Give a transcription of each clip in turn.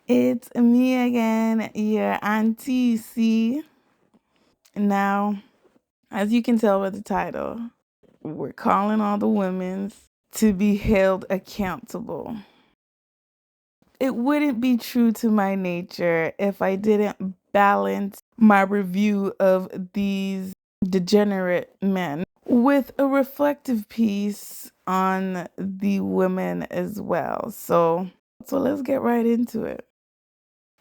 It's me again, your Auntie C. Now, as you can tell by the title, we're calling all the women to be held accountable. It wouldn't be true to my nature if I didn't balance my review of these degenerate men with a reflective piece on the women as well. So let's get right into it.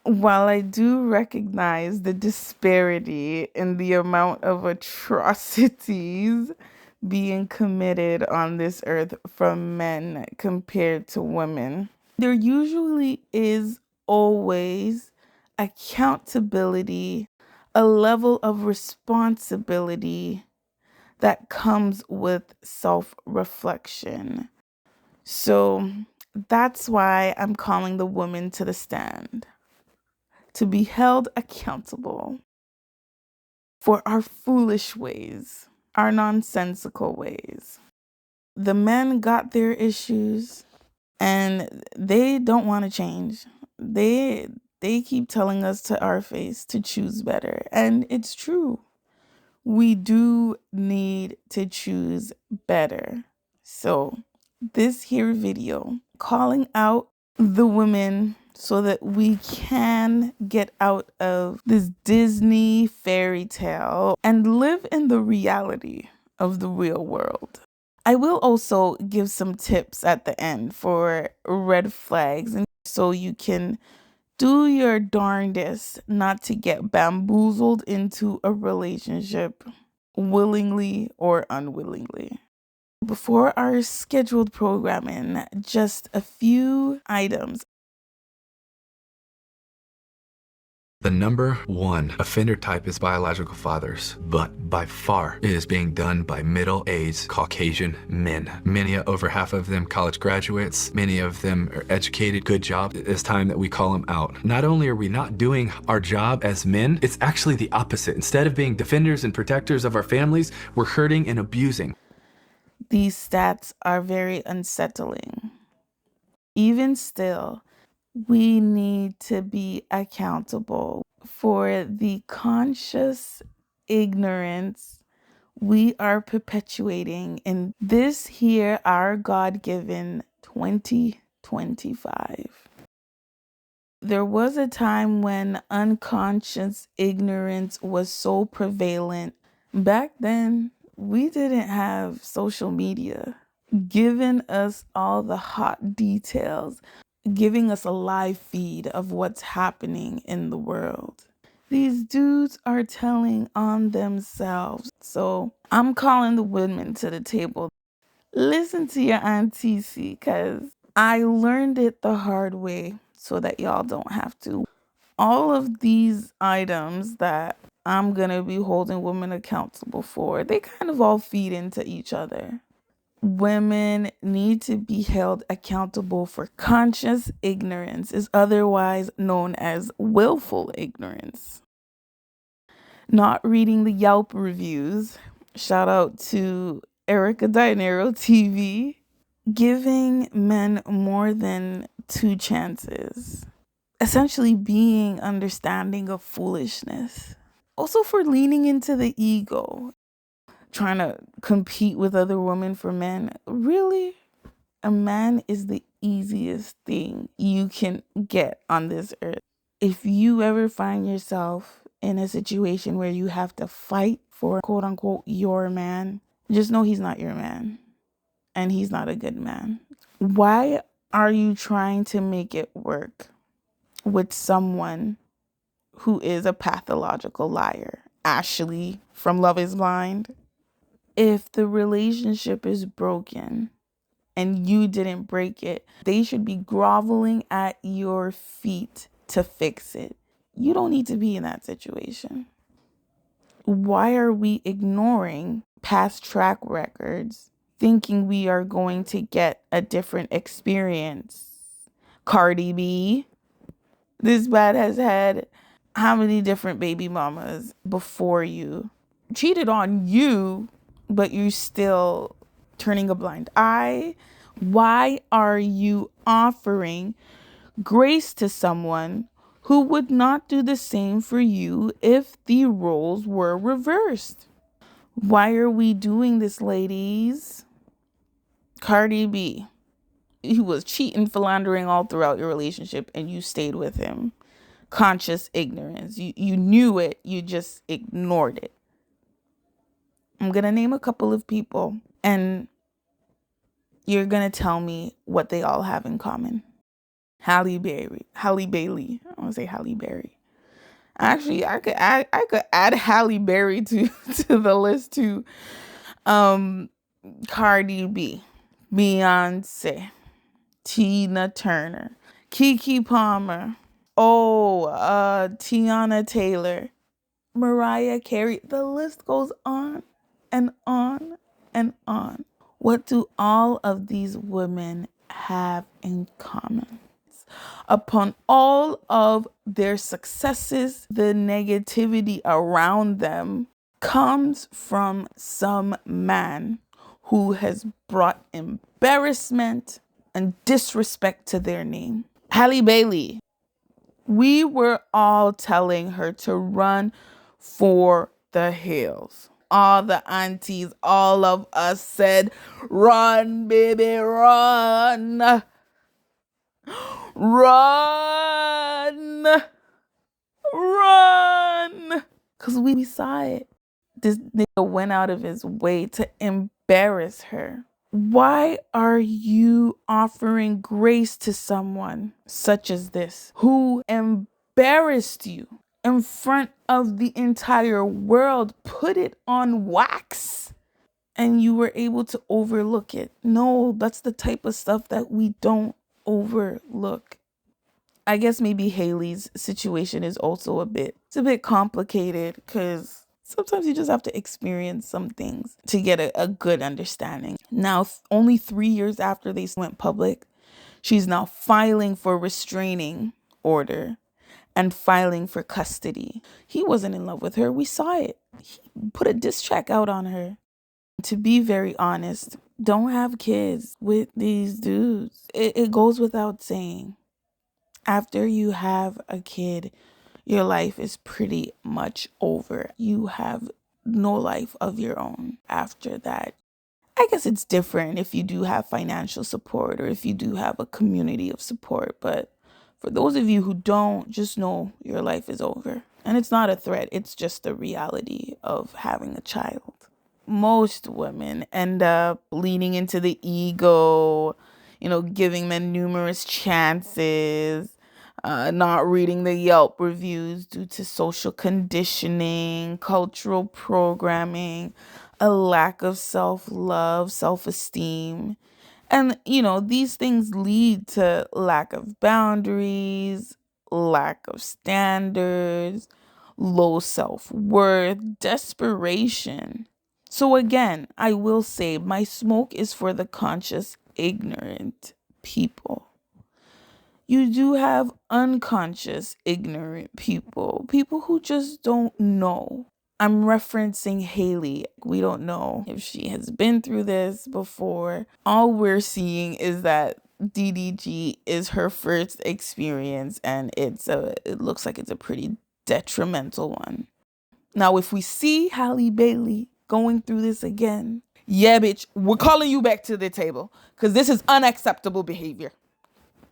While I do recognize the disparity in the amount of atrocities being committed on this earth from men compared to women, there usually is always accountability, a level of responsibility that comes with self-reflection. So that's why I'm calling the woman to the stand, to be held accountable for our foolish ways, our nonsensical ways. The men got their issues and they don't want to change. They keep telling us to our face to choose better. And it's true. We do need to choose better. So this here video calling out the women so that we can get out of this Disney fairy tale and live in the reality of the real world. I will also give some tips at the end for red flags, and so you can do your darndest not to get bamboozled into a relationship willingly or unwillingly. Before our scheduled programming, just a few items. The number one offender type is biological fathers, but by far it is being done by middle-aged Caucasian men. Over half of them college graduates, many of them are educated, good job. It's time that we call them out. Not only are we not doing our job as men, it's actually the opposite. Instead of being defenders and protectors of our families, we're hurting and abusing. These stats are very unsettling. Even still, we need to be accountable for the conscious ignorance we are perpetuating in this here, our God-given 2025. There was a time when unconscious ignorance was so prevalent. Back then, we didn't have social media giving us all the hot details, giving us a live feed of what's happening in the world. These dudes are telling on themselves. So I'm calling the women to the table. Listen to your Auntie C, because I learned it the hard way so that y'all don't have to. All of these items that I'm going to be holding women accountable for, they kind of all feed into each other. Women need to be held accountable for conscious ignorance, is otherwise known as willful ignorance. Not reading the Yelp reviews, shout out to Erica Dinero TV, giving men more than 2 chances, essentially being understanding of foolishness. Also for leaning into the ego, trying to compete with other women for men. Really? A man is the easiest thing you can get on this earth. If you ever find yourself in a situation where you have to fight for quote unquote your man, just know he's not your man and he's not a good man. Why are you trying to make it work with someone who is a pathological liar? Ashley from Love is Blind. If the relationship is broken and you didn't break it, they should be groveling at your feet to fix it. You don't need to be in that situation. Why are we ignoring past track records, thinking we are going to get a different experience? Cardi B, this bad has had how many different baby mamas before you? Cheated on you, but you're still turning a blind eye. Why are you offering grace to someone who would not do the same for you if the roles were reversed. Why are we doing this, ladies? Cardi B. He was cheating, philandering all throughout your relationship, and you stayed with him. Conscious ignorance. You knew it, you just ignored it. I'm going to name a couple of people, and you're going to tell me what they all have in common. Halle Bailey. I want to say Halle Berry. Actually, I could add Halle Berry to the list too. Cardi B, Beyonce, Tina Turner, Keke Palmer, Tiana Taylor, Mariah Carey. The list goes on and on and on. What do all of these women have in common? Upon all of their successes, the negativity around them comes from some man who has brought embarrassment and disrespect to their name. Halle Bailey. We were all telling her to run for the hills. All the aunties, all of us said, run, baby, run. Run. Run. Because we saw it. This nigga went out of his way to embarrass her. Why are you offering grace to someone such as this who embarrassed you in front of the entire world, put it on wax, and you were able to overlook it? No, that's the type of stuff that we don't overlook. I guess maybe Haley's situation is also a bit complicated, because sometimes you just have to experience some things to get a good understanding. Now, only 3 years after they went public, she's now filing for restraining order and filing for custody. He wasn't in love with her. We saw it. He put a diss track out on her. To be very honest, don't have kids with these dudes. It goes without saying. After you have a kid, your life is pretty much over. You have no life of your own after that. I guess it's different if you do have financial support or if you do have a community of support. But for those of you who don't, just know your life is over. And it's not a threat. It's just the reality of having a child. Most women end up leaning into the ego, giving men numerous chances, not reading the Yelp reviews due to social conditioning, cultural programming, a lack of self-love, self-esteem. And, these things lead to lack of boundaries, lack of standards, low self-worth, desperation. So again, I will say my smoke is for the conscious, ignorant people. You do have unconscious, ignorant people who just don't know. I'm referencing Haley. We don't know if she has been through this before. All we're seeing is that DDG is her first experience, and it looks like it's a pretty detrimental one. Now, if we see Halle Bailey going through this again, yeah, bitch, we're calling you back to the table, because this is unacceptable behavior.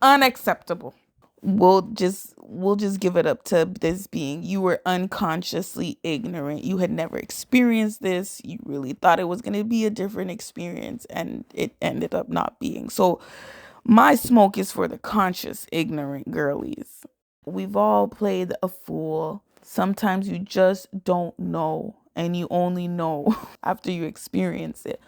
Unacceptable. We'll just give it up to this being. You were unconsciously ignorant. You had never experienced this. You really thought it was going to be a different experience, and it ended up not being. So my smoke is for the conscious, ignorant girlies. We've all played a fool. Sometimes you just don't know, and you only know after you experience it.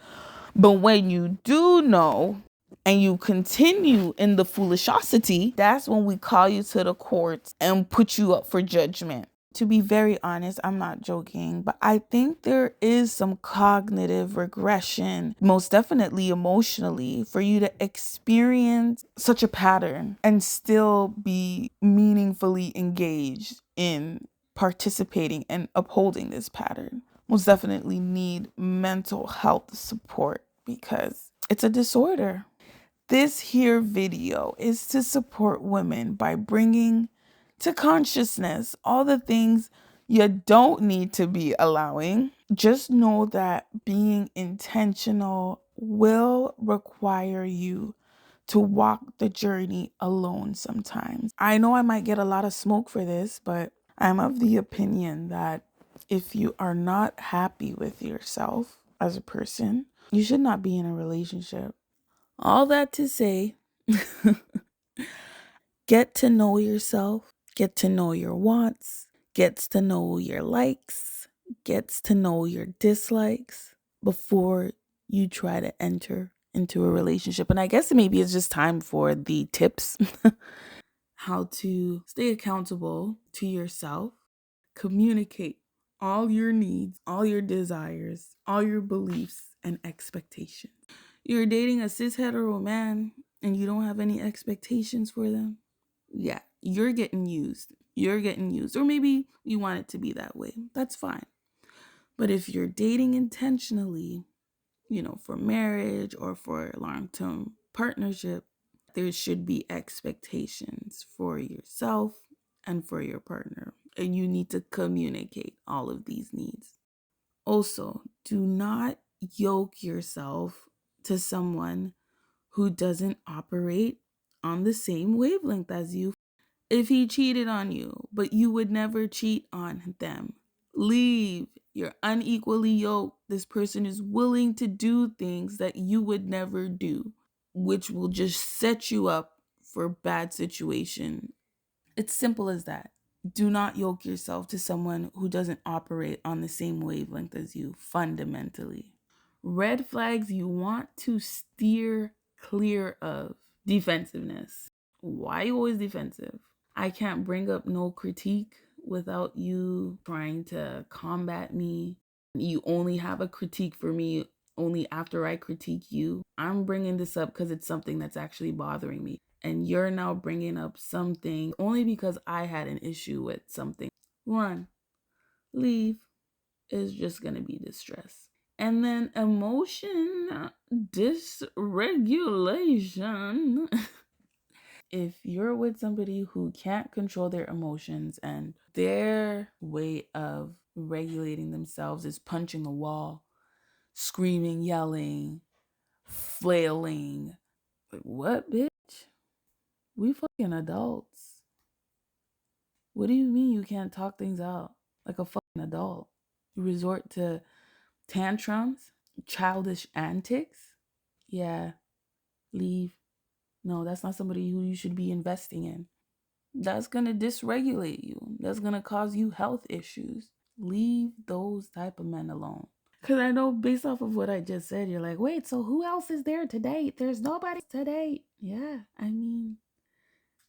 But when you do know and you continue in the foolishosity, that's when we call you to the courts and put you up for judgment. To be very honest, I'm not joking, but I think there is some cognitive regression, most definitely emotionally, for you to experience such a pattern and still be meaningfully engaged in participating and upholding this pattern. Most definitely need mental health support because it's a disorder. This here video is to support women by bringing to consciousness all the things you don't need to be allowing. Just know that being intentional will require you to walk the journey alone sometimes. I know I might get a lot of smoke for this, but I'm of the opinion that if you are not happy with yourself as a person, you should not be in a relationship. All that to say, get to know yourself, get to know your wants, gets to know your likes, gets to know your dislikes before you try to enter into a relationship. And I guess maybe it's just time for the tips how to stay accountable to yourself, communicate all your needs, all your desires, all your beliefs and expectations. You're dating a cis hetero man and you don't have any expectations for them. Yeah, you're getting used. You're getting used. Or maybe you want it to be that way. That's fine. But if you're dating intentionally, for marriage or for a long-term partnership, there should be expectations for yourself and for your partner. And you need to communicate all of these needs. Also, do not yoke yourself to someone who doesn't operate on the same wavelength as you. If he cheated on you, but you would never cheat on them, leave. You're unequally yoked. This person is willing to do things that you would never do, which will just set you up for a bad situation. It's simple as that. Do not yoke yourself to someone who doesn't operate on the same wavelength as you fundamentally. Red flags you want to steer clear of. Defensiveness. Why are you always defensive? I can't bring up no critique without you trying to combat me. You only have a critique for me only after I critique you. I'm bringing this up because it's something that's actually bothering me. And you're now bringing up something only because I had an issue with something. Run. Leave. Is just going to be distress. And then emotion dysregulation. If you're with somebody who can't control their emotions and their way of regulating themselves is punching a wall, screaming, yelling, flailing, like, what, bitch? We fucking adults. What do you mean you can't talk things out like a fucking adult? You resort to tantrums, childish antics? Yeah, leave. No, that's not somebody who you should be investing in. That's going to dysregulate you. That's going to cause you health issues. Leave those type of men alone. Because I know based off of what I just said, you're like, wait, so who else is there to date? There's nobody to date. Yeah, I mean,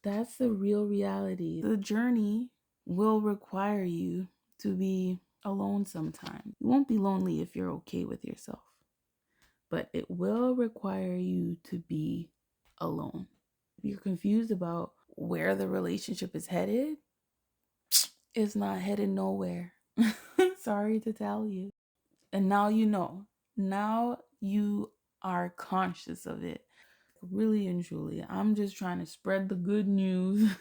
that's the real reality. The journey will require you to be alone sometime. You won't be lonely if you're okay with yourself. But it will require you to be alone. If you're confused about where the relationship is headed, it's not headed nowhere. Sorry to tell you. And now you know. Now you are conscious of it. Really and truly, I'm just trying to spread the good news.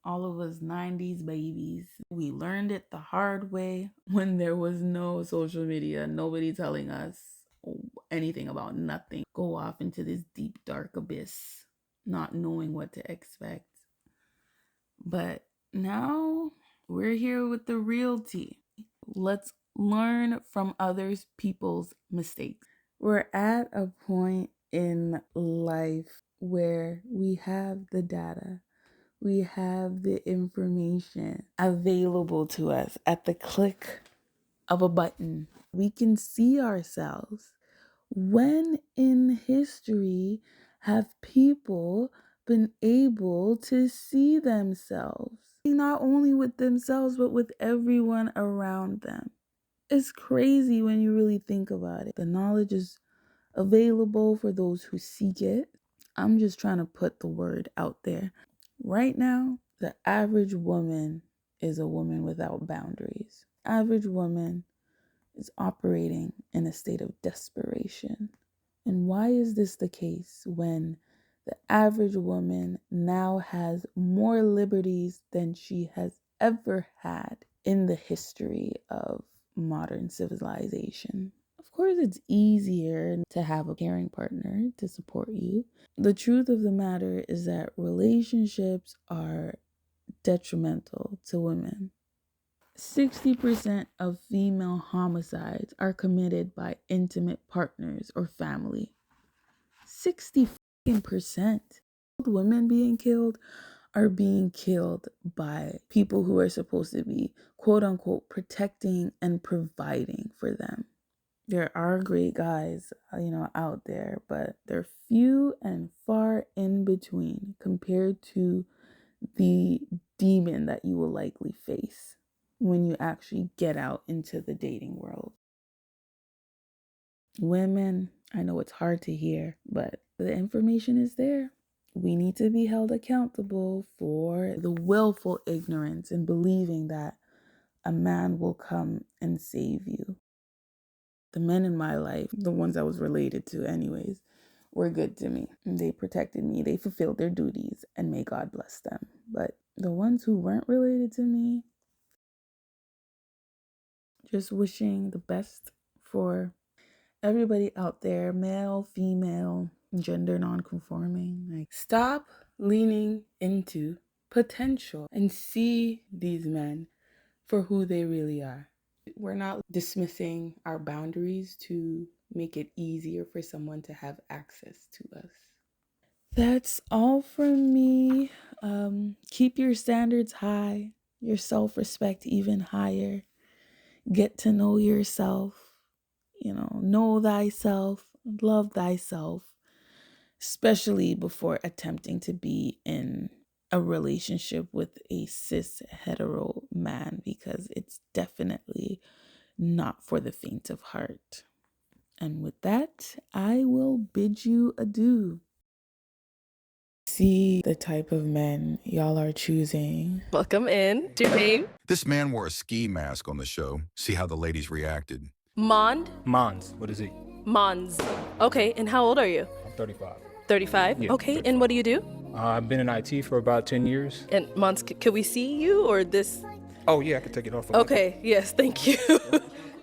All of us 90s babies, we learned it the hard way when there was no social media, nobody telling us anything about nothing. Go off into this deep, dark abyss, not knowing what to expect. But now we're here with the real tea. Let's learn from others people's mistakes. We're at a point in life where we have the data. We have the information available to us at the click of a button. We can see ourselves. When in history have people been able to see themselves? Not only with themselves, but with everyone around them. It's crazy when you really think about it. The knowledge is available for those who seek it. I'm just trying to put the word out there. Right now, the average woman is a woman without boundaries. Average woman is operating in a state of desperation. And why is this the case when the average woman now has more liberties than she has ever had in the history of modern civilization? Of course, it's easier to have a caring partner to support you. The truth of the matter is that relationships are detrimental to women. 60% of female homicides are committed by intimate partners or family. 60%. Women being killed are being killed by people who are supposed to be, quote unquote, protecting and providing for them. There are great guys, out there, but they're few and far in between compared to the demon that you will likely face when you actually get out into the dating world. Women, I know it's hard to hear, but the information is there. We need to be held accountable for the willful ignorance and believing that a man will come and save you. The men in my life, the ones I was related to anyways, were good to me. They protected me. They fulfilled their duties, and may God bless them. But the ones who weren't related to me, just wishing the best for everybody out there, male, female, gender non-conforming. Like, stop leaning into potential and see these men for who they really are. We're not dismissing our boundaries to make it easier for someone to have access to us. That's all from me. Keep your standards high, your self-respect even higher. Get to know yourself, know thyself, love thyself, especially before attempting to be in a relationship with a cis hetero man, because it's definitely not for the faint of heart. And with that, I will bid you adieu. See the type of men y'all are choosing. Welcome in. Your name? This man wore a ski mask on the show. See how the ladies reacted. Mond? Mons, what is he? Mons. Okay, and how old are you? I'm 35. 35? Yeah, okay, 35. And what do you do? I've been in IT for about 10 years. And Mons, can we see you or this? Oh yeah, I can take it off. Okay, yes, thank you.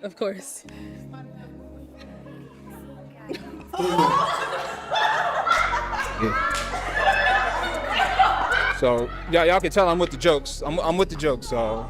Of course. So y'all can tell I'm with the jokes. I'm with the jokes, so.